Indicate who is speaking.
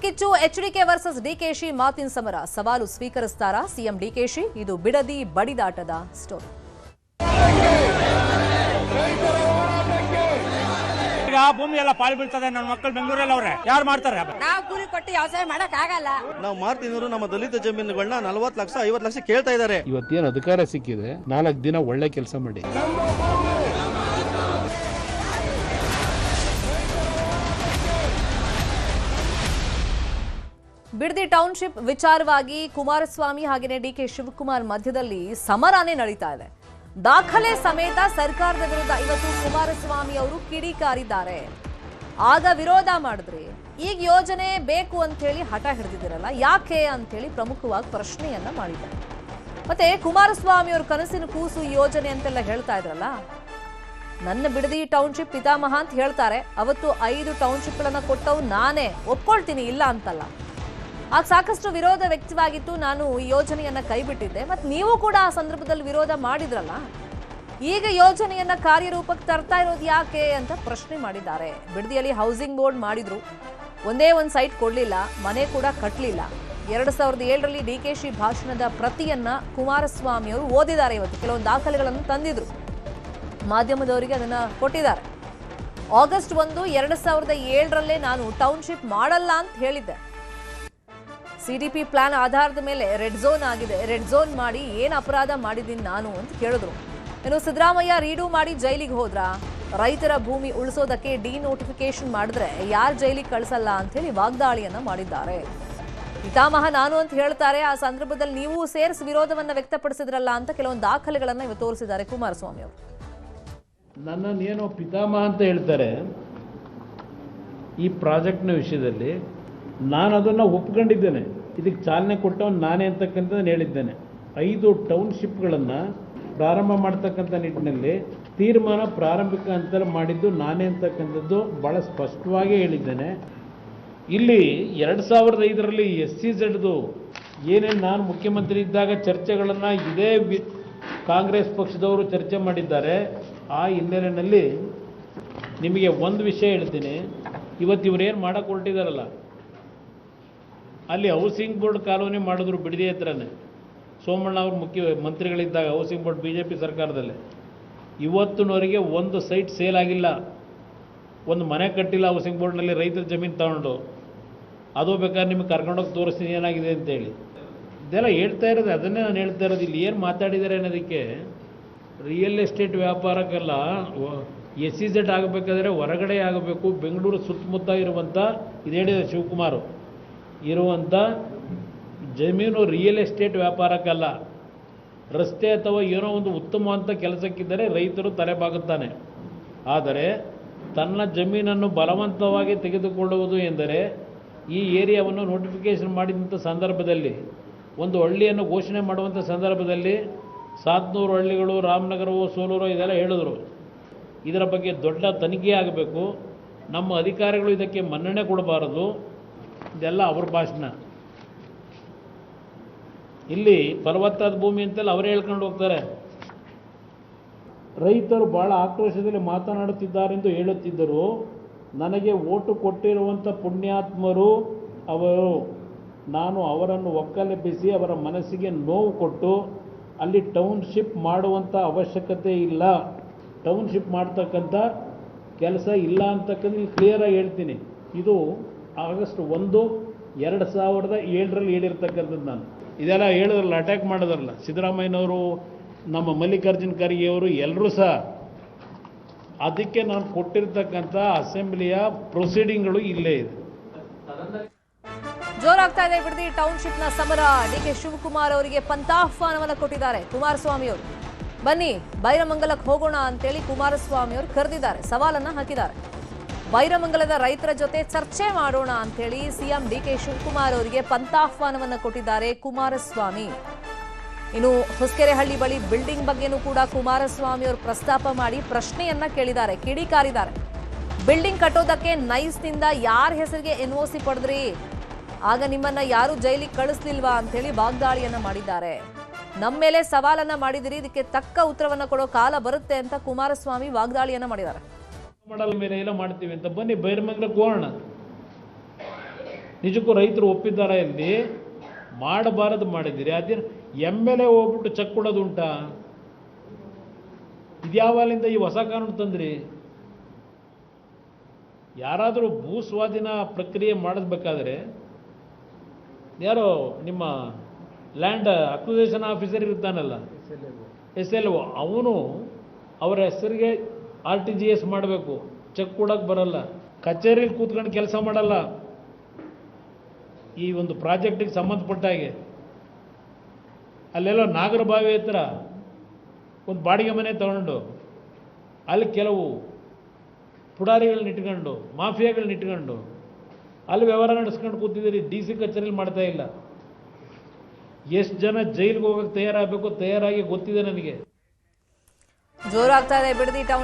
Speaker 1: ಕಿಚ್ಚು HDK versus DKShi ಮಾತಿನ ಸಮರ ಸವಾಲು ಸ್ವೀಕರಿಸ್ತಾರಾ ಸಿಎಂ ಡಿಕೆಶಿ? ಇದು ಬಿಡದಿ ಬಡಿದಾಟದ ಸ್ಟೋರಿ.
Speaker 2: ಭೂಮಿ ಎಲ್ಲ ಪಾಳು ಬೀಳ್ತದೆ. ನನ್ನ ಮಕ್ಕಳು ಬೆಂಗಳೂರಲ್ಲಿ ಅವ್ರೆ, ಯಾರು ಮಾಡ್ತಾರೆ?
Speaker 3: ನಾವು ಕೂಲಿ ಕೊಟ್ಟು ವ್ಯವಸಾಯ ಮಾಡಕ್ ಆಗಲ್ಲ.
Speaker 4: ನಾವು ಮಾಡ್ತಿದ್ರು ನಮ್ಮ ದಲಿತ ಜಮೀನುಗಳನ್ನ 40 ಲಕ್ಷ 50 ಲಕ್ಷ ಕೇಳ್ತಾ ಇದ್ದಾರೆ.
Speaker 5: ಇವತ್ತೇನು ಅಧಿಕಾರ ಸಿಕ್ಕಿದೆ, 4 ದಿನ ಒಳ್ಳೆ ಕೆಲಸ ಮಾಡಿ.
Speaker 1: ಬಿಡದಿ ಟೌನ್ಶಿಪ್ ವಿಚಾರವಾಗಿ ಕುಮಾರಸ್ವಾಮಿ ಹಾಗೆಯೇ ಡಿಕೆ ಶಿವಕುಮಾರ್ ಮಧ್ಯದಲ್ಲಿ ಸಮರಾನೇ ನಡೀತಾ ಇದೆ. ದಾಖಲೆ ಸಮೇತ ಸರ್ಕಾರದ ವಿರುದ್ಧ ಇವತ್ತು ಕುಮಾರಸ್ವಾಮಿ ಅವರು ಕಿಡಿಕಾರಿದ್ದಾರೆ. ಆಗ ವಿರೋಧ ಮಾಡಿದ್ರಿ, ಈಗ ಯೋಜನೆ ಬೇಕು ಅಂತ ಹೇಳಿ ಹಠ ಹಿಡಿದಿದ್ದೀರಲ್ಲ, ಯಾಕೆ ಅಂತ ಹೇಳಿ ಪ್ರಮುಖವಾಗಿ ಪ್ರಶ್ನೆಯನ್ನ ಮಾಡಿದ್ದಾರೆ. ಮತ್ತೆ ಕುಮಾರಸ್ವಾಮಿ ಅವರು ಕನಸಿನ ಕೂಸು ಈ ಯೋಜನೆ ಅಂತೆಲ್ಲ ಹೇಳ್ತಾ ಇದ್ರಲ್ಲ, ನನ್ನ ಬಿಡದಿ ಟೌನ್ಶಿಪ್ ಪಿತಾಮಹ ಅಂತ ಹೇಳ್ತಾರೆ. ಅವತ್ತು 5 ಟೌನ್ಶಿಪ್ಗಳನ್ನ ಕೊಟ್ಟವು ನಾನೇ, ಒಪ್ಕೊಳ್ತೀನಿ, ಇಲ್ಲ ಅಂತಲ್ಲ. ಆಗ ಸಾಕಷ್ಟು ವಿರೋಧ ವ್ಯಕ್ತವಾಗಿತ್ತು. ನಾನು ಈ ಯೋಜನೆಯನ್ನ ಕೈಬಿಟ್ಟಿದ್ದೆ, ಮತ್ತೆ ನೀವು ಕೂಡ ಆ ಸಂದರ್ಭದಲ್ಲಿ ವಿರೋಧ ಮಾಡಿದ್ರಲ್ಲ. ಈಗ ಯೋಜನೆಯನ್ನ ಕಾರ್ಯರೂಪಕ್ಕೆ ತರ್ತಾ ಇರೋದು ಯಾಕೆ ಅಂತ ಪ್ರಶ್ನೆ ಮಾಡಿದ್ದಾರೆ. ಬಿಡದಿಯಲ್ಲಿ ಹೌಸಿಂಗ್ ಬೋರ್ಡ್ ಮಾಡಿದ್ರು, ಒಂದೇ ಒಂದು ಸೈಟ್ ಕೊಡ್ಲಿಲ್ಲ, ಮನೆ ಕೂಡ ಕಟ್ಟಲಿಲ್ಲ. 2007ರಲ್ಲಿ ಡಿಕೆಶಿ ಭಾಷಣದ ಪ್ರತಿಯನ್ನ ಕುಮಾರಸ್ವಾಮಿ ಅವರು ಓದಿದ್ದಾರೆ. ಇವತ್ತು ಕೆಲವೊಂದು ದಾಖಲೆಗಳನ್ನು ತಂದಿದ್ರು, ಮಾಧ್ಯಮದವರಿಗೆ ಅದನ್ನ ಕೊಟ್ಟಿದ್ದಾರೆ. ಆಗಸ್ಟ್ 1, 2007ರಲ್ಲೇ ನಾನು ಟೌನ್ಶಿಪ್ ಮಾಡಲ್ಲ ಅಂತ ಹೇಳಿದ್ದೆ. ಸಿಡಿಪಿ ಪ್ಲಾನ್ ಆಧಾರದ ಮೇಲೆ ರೆಡ್ ಝೋನ್ ಆಗಿದೆ, ರೆಡ್ ಝೋನ್ ಮಾಡಿ ಏನು ಅಪರಾಧ ಮಾಡಿದ್ದೀನಿ ನಾನು ಅಂತ ಕೇಳಿದ್ರು. ಇನ್ನು ಸಿದ್ದರಾಮಯ್ಯ ರೀಡು ಮಾಡಿ ಜೈಲಿಗೆ ಹೋದ್ರ, ರೈತರ ಭೂಮಿ ಉಳಿಸೋದಕ್ಕೆ ಡಿನೋಟಿಫಿಕೇಶನ್ ಮಾಡಿದ್ರೆ ಯಾರು ಜೈಲಿಗೆ ಕಳಿಸಲ್ಲ ಅಂತ ಹೇಳಿ ವಾಗ್ದಾಳಿಯನ್ನ ಮಾಡಿದ್ದಾರೆ. ಪಿತಾಮಹ ನಾನು ಅಂತ ಹೇಳ್ತಾರೆ. ಆ ಸಂದರ್ಭದಲ್ಲಿ ನೀವು ಸೇರಿಸಿ ವಿರೋಧವನ್ನ ವ್ಯಕ್ತಪಡಿಸಿದ್ರಲ್ಲ ಅಂತ ಕೆಲವೊಂದು ದಾಖಲೆಗಳನ್ನ ಇವತ್ತು ತೋರಿಸಿದ್ದಾರೆ ಕುಮಾರಸ್ವಾಮಿ ಅವರು.
Speaker 5: ನನ್ನನ್ನೇನೋ ಪಿತಾಮಹ ಅಂತ ಹೇಳ್ತಾರೆ ಈ ಪ್ರಾಜೆಕ್ಟ್ನ ವಿಷಯದಲ್ಲಿ. ನಾನು ಅದನ್ನು ಒಪ್ಕೊಂಡಿದ್ದೇನೆ, ಇದಕ್ಕೆ ಚಾಲನೆ ಕೊಟ್ಟವನು ನಾನೇ ಅಂತಕ್ಕಂಥದ್ದನ್ನು ಹೇಳಿದ್ದೇನೆ. 5 ಟೌನ್ಶಿಪ್ಗಳನ್ನು ಪ್ರಾರಂಭ ಮಾಡ್ತಕ್ಕಂಥ ನಿಟ್ಟಿನಲ್ಲಿ ತೀರ್ಮಾನ ಪ್ರಾರಂಭಿಕ ಹಂತ ಮಾಡಿದ್ದು ನಾನೇ ಅಂತಕ್ಕಂಥದ್ದು ಭಾಳ ಸ್ಪಷ್ಟವಾಗಿ ಹೇಳಿದ್ದೇನೆ. ಇಲ್ಲಿ 2005ರಲ್ಲಿ SEZದು ಏನೇನು ನಾನು ಮುಖ್ಯಮಂತ್ರಿ ಇದ್ದಾಗ ಚರ್ಚೆಗಳನ್ನು ಇದೇ ಕಾಂಗ್ರೆಸ್ ಪಕ್ಷದವರು ಚರ್ಚೆ ಮಾಡಿದ್ದಾರೆ. ಆ ಹಿನ್ನೆಲೆಯಲ್ಲಿ ನಿಮಗೆ ಒಂದು ವಿಷಯ ಹೇಳ್ತೀನಿ. ಇವತ್ತು ಇವರೇನು ಮಾಡೋಕ್ಕೆ ಹೊರಟಿದ್ದಾರಲ್ಲ, ಅಲ್ಲಿ ಹೌಸಿಂಗ್ ಬೋರ್ಡ್ ಕಾಲೋನಿ ಮಾಡಿದ್ರು ಬಿಡದಿ ಹತ್ರನೇ. ಸೋಮಣ್ಣ ಅವರು ಮಂತ್ರಿಗಳಿದ್ದಾಗ ಹೌಸಿಂಗ್ ಬೋರ್ಡ್ BJP ಸರ್ಕಾರದಲ್ಲಿ. ಇವತ್ತಿನವರೆಗೆ ಒಂದು ಸೈಟ್ ಸೇಲ್ ಆಗಿಲ್ಲ, ಒಂದು ಮನೆ ಕಟ್ಟಿಲ್ಲ ಹೌಸಿಂಗ್ ಬೋರ್ಡ್ನಲ್ಲಿ. ರೈತರ ಜಮೀನು ತಗೊಂಡು ಅದು ಬೇಕಾದ್ರೆ ನಿಮಗೆ ಕರ್ಕೊಂಡೋಗಿ ತೋರಿಸ್ತೀನಿ ಏನಾಗಿದೆ ಅಂತೇಳಿ. ಇದೆಲ್ಲ ಹೇಳ್ತಾ ಇರೋದು, ಅದನ್ನೇ ನಾನು ಹೇಳ್ತಾ ಇರೋದು. ಇಲ್ಲಿ ಏನು ಮಾತಾಡಿದ್ದಾರೆ ಅನ್ನೋದಕ್ಕೆ, ರಿಯಲ್ ಎಸ್ಟೇಟ್ ವ್ಯಾಪಾರಕ್ಕೆಲ್ಲ SEZ ಆಗಬೇಕಾದ್ರೆ ಹೊರಗಡೆ ಆಗಬೇಕು. ಬೆಂಗಳೂರು ಸುತ್ತಮುತ್ತ ಇರುವಂಥ, ಇದು ಹೇಳಿದೆ ಶಿವಕುಮಾರ್, ಇರುವಂಥ ಜಮೀನು ರಿಯಲ್ ಎಸ್ಟೇಟ್ ವ್ಯಾಪಾರಕ್ಕಲ್ಲ, ರಸ್ತೆ ಅಥವಾ ಏನೋ ಒಂದು ಉತ್ತಮವಂತ ಕೆಲಸಕ್ಕಿದ್ದರೆ ರೈತರು ತಲೆಬಾಗುತ್ತಾನೆ. ಆದರೆ ತನ್ನ ಜಮೀನನ್ನು ಬಲವಂತವಾಗಿ ತೆಗೆದುಕೊಳ್ಳುವುದು ಎಂದರೆ, ಈ ಏರಿಯಾವನ್ನು ನೋಟಿಫಿಕೇಷನ್ ಮಾಡಿದಂಥ ಸಂದರ್ಭದಲ್ಲಿ, ಒಂದು ಹಳ್ಳಿಯನ್ನು ಘೋಷಣೆ ಮಾಡುವಂಥ ಸಂದರ್ಭದಲ್ಲಿ 700 ಹಳ್ಳಿಗಳು, ರಾಮನಗರವೋ ಸೋಲೂರೋ ಇದೆಲ್ಲ ಹೇಳಿದ್ರು. ಇದರ ಬಗ್ಗೆ ದೊಡ್ಡ ತನಿಖೆ ಆಗಬೇಕು, ನಮ್ಮ ಅಧಿಕಾರಿಗಳು ಇದಕ್ಕೆ ಮನ್ನಣೆ ಕೊಡಬಾರದು. ಇದೆಲ್ಲ ಅವ್ರ ಭಾಷಣ. ಇಲ್ಲಿ ಫಲವತ್ತಾದ ಭೂಮಿ ಅಂತೆಲ್ಲ ಅವರೇ ಹೇಳ್ಕೊಂಡು ಹೋಗ್ತಾರೆ. ರೈತರು ಭಾಳ ಆಕ್ರೋಶದಲ್ಲಿ ಮಾತನಾಡುತ್ತಿದ್ದಾರೆಂದು ಹೇಳುತ್ತಿದ್ದರು. ನನಗೆ ಓಟು ಕೊಟ್ಟಿರುವಂಥ ಪುಣ್ಯಾತ್ಮರು ಅವರು. ನಾನು ಅವರನ್ನು ಒಕ್ಕಲೆಬ್ಬಿಸಿ ಅವರ ಮನಸ್ಸಿಗೆ ನೋವು ಕೊಟ್ಟು ಅಲ್ಲಿ ಟೌನ್ಶಿಪ್ ಮಾಡುವಂಥ ಅವಶ್ಯಕತೆ ಇಲ್ಲ, ಟೌನ್ಶಿಪ್ ಮಾಡ್ತಕ್ಕಂಥ ಕೆಲಸ ಇಲ್ಲ ಅಂತಕ್ಕಂಥ ಕ್ಲಿಯರಾಗಿ ಹೇಳ್ತೀನಿ. ಇದು ಆಗಸ್ಟ್ 1, 2007ರಲ್ಲಿ ಹೇಳಿರ್ತಕ್ಕಂಥದ್ದು. ನಾನು ಇದೆಲ್ಲ ಹೇಳಿದ್ರಲ್ಲ, ಅಟ್ಯಾಕ್ ಮಾಡೋದ್ರಲ್ಲ ಸಿದ್ದರಾಮಯ್ಯನವರು, ನಮ್ಮ ಮಲ್ಲಿಕಾರ್ಜುನ್ ಖರ್ಗೆ ಅವರು, ಎಲ್ಲರೂ ಸಹ. ಅದಕ್ಕೆ ನಾನು ಕೊಟ್ಟಿರ್ತಕ್ಕಂಥ ಅಸೆಂಬ್ಲಿಯ ಪ್ರೊಸೀಡಿಂಗ್ಗಳು ಇಲ್ಲೇ ಇದೆ.
Speaker 1: ಜೋರಾಗ್ತಾ ಇದೆ ಬಿಡದಿ ಟೌನ್ಶಿಪ್ನ ಸಮರ. ಡಿಕೆ ಶಿವಕುಮಾರ್ ಅವರಿಗೆ ಪಂಥಾಹ್ವಾನವನ್ನು ಕೊಟ್ಟಿದ್ದಾರೆ ಕುಮಾರಸ್ವಾಮಿ ಅವರು. ಬನ್ನಿ ಬೈರಮಂಗಲಕ್ಕೆ ಹೋಗೋಣ ಅಂತೇಳಿ ಕುಮಾರಸ್ವಾಮಿ ಅವರು ಕರೆದಿದ್ದಾರೆ, ಸವಾಲನ್ನ ಹಾಕಿದ್ದಾರೆ. ಬೈರಮಂಗಲದ ರೈತರ ಜೊತೆ ಚರ್ಚೆ ಮಾಡೋಣ ಅಂತೇಳಿ ಸಿಎಂ ಡಿಕೆ ಶಿವಕುಮಾರ್ ಅವರಿಗೆ ಪಂಥಾಹ್ವಾನವನ್ನು ಕೊಟ್ಟಿದ್ದಾರೆ ಕುಮಾರಸ್ವಾಮಿ. ಇನ್ನು ಹೊಸಕೆರೆಹಳ್ಳಿ ಬಳಿ ಬಿಲ್ಡಿಂಗ್ ಬಗ್ಗೆನೂ ಕೂಡ ಕುಮಾರಸ್ವಾಮಿ ಅವರು ಪ್ರಸ್ತಾಪ ಮಾಡಿ ಪ್ರಶ್ನೆಯನ್ನ ಕೇಳಿದ್ದಾರೆ, ಕಿಡಿಕಾರಿದ್ದಾರೆ. ಬಿಲ್ಡಿಂಗ್ ಕಟ್ಟೋದಕ್ಕೆ ನೈಸ್ನಿಂದ ಯಾರ ಹೆಸರಿಗೆ NOC ಪಡೆದ್ರಿ, ಆಗ ನಿಮ್ಮನ್ನ ಯಾರು ಜೈಲಿಗೆ ಕಳಿಸ್ಲಿಲ್ವಾ ಅಂತೇಳಿ ವಾಗ್ದಾಳಿಯನ್ನ ಮಾಡಿದ್ದಾರೆ. ನಮ್ಮ ಮೇಲೆ ಸವಾಲನ್ನ ಮಾಡಿದಿರಿ, ಇದಕ್ಕೆ ತಕ್ಕ ಉತ್ತರವನ್ನ ಕೊಡೋ ಕಾಲ ಬರುತ್ತೆ ಅಂತ ಕುಮಾರಸ್ವಾಮಿ ವಾಗ್ದಾಳಿಯನ್ನ ಮಾಡಿದ್ದಾರೆ.
Speaker 5: ಮಾಡಲ್ ಮೇಲೆ ಎಲ್ಲ ಮಾಡ್ತೀವಿ ಅಂತ ಬನ್ನಿ ಬೈರಮಂಗಲಕ್ಕೆ ಹೋಗೋಣ. ನಿಜಕ್ಕೂ ರೈತರು ಒಪ್ಪಿದ್ದಾರಾ ಇಲ್ಲಿ? ಮಾಡಬಾರದು ಮಾಡಿದ್ದೀರಿ. ಅದೇನು MLA ಹೋಗ್ಬಿಟ್ಟು ಚೆಕ್ ಕೊಡೋದು ಉಂಟಾ? ಇದ್ಯಾವಾಲಿಂದ ಈ ಹೊಸ ಕಾನೂನು ತಂದ್ರಿ? ಯಾರಾದರೂ ಭೂ ಸ್ವಾಧೀನ ಪ್ರಕ್ರಿಯೆ ಮಾಡಿಸ್ಬೇಕಾದ್ರೆ ಯಾರೋ ನಿಮ್ಮ ಲ್ಯಾಂಡ್ ಅಕ್ವಿಸೇಷನ್ ಆಫೀಸರ್ ಇರ್ತಾನಲ್ಲ, SLO, ಅವನು ಅವರ ಹೆಸರಿಗೆ RTGS ಮಾಡಬೇಕು, ಚೆಕ್ ಕೊಡೋಕ್ಕೆ ಬರಲ್ಲ, ಕಚೇರಿಯಲ್ಲಿ ಕೂತ್ಕೊಂಡು ಕೆಲಸ ಮಾಡಲ್ಲ. ಈ ಒಂದು ಪ್ರಾಜೆಕ್ಟಿಗೆ ಸಂಬಂಧಪಟ್ಟ ಹಾಗೆ ಅಲ್ಲೆಲ್ಲೋ ನಾಗರಬಾವಿ ಹತ್ರ ಒಂದು ಬಾಡಿಗೆ ಮನೆ ತಗೊಂಡು ಅಲ್ಲಿ ಕೆಲವು ಪುಡಾರಿಗಳನ್ನ ಇಟ್ಕೊಂಡು, ಮಾಫಿಯಾಗಳನ್ನ ಇಟ್ಕೊಂಡು ಅಲ್ಲಿ ವ್ಯವಹಾರ ನಡೆಸ್ಕೊಂಡು ಕೂತಿದ್ದೀರಿ. DC ಕಚೇರಿಯಲ್ಲಿ ಮಾಡ್ತಾ ಇಲ್ಲ. ಎಷ್ಟು ಜನ ಜೈಲಿಗೆ ಹೋಗಕ್ಕೆ ತಯಾರಾಗಬೇಕು, ತಯಾರಾಗಿ ಗೊತ್ತಿದೆ ನನಗೆ.
Speaker 1: ಜೋರಾಗ್ತಾ ಇದೆ ಬಿಡದಿ ಟೌನ್